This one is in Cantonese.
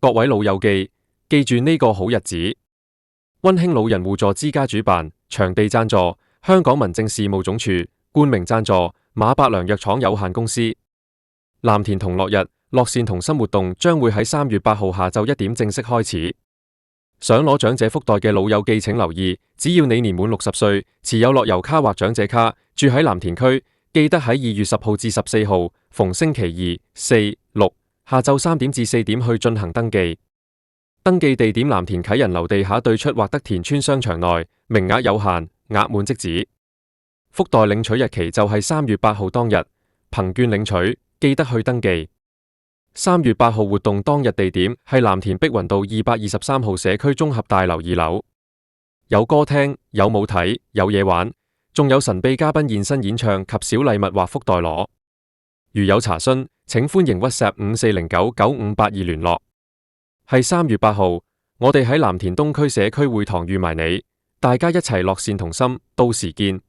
各位老友記住呢個好日子。溫馨老人互助之家主辦，場地贊助香港民政事務總署，冠名贊助馬伯良藥廠有限公司。藍田同樂日樂善同心活動將會喺3月8號下晝1點正式開始。想攞長者福袋嘅老友記請留意，只要你年滿60歲，持有樂悠卡或長者卡，住喺藍田區，記得喺2月10號至14號，逢星期2、4、6下晝3點至4點去進行登記。登記地點藍田啟仁樓地下對出或德田村商場內，名額有限，額滿即止。福袋領取日期就係3月8號當日，憑券領取，記得去登記。3月8號活動當日地點係藍田碧雲道223號社區綜合大樓2樓，有歌聽，有舞睇，有嘢玩，仲有神秘嘉賓現身演唱及小禮物或福袋攞。如有查詢，請歡迎 WhatsApp 54099582聯絡。係3月8號，我哋喺藍田東區社區會堂預埋你，大家一齊樂善同心，到時見。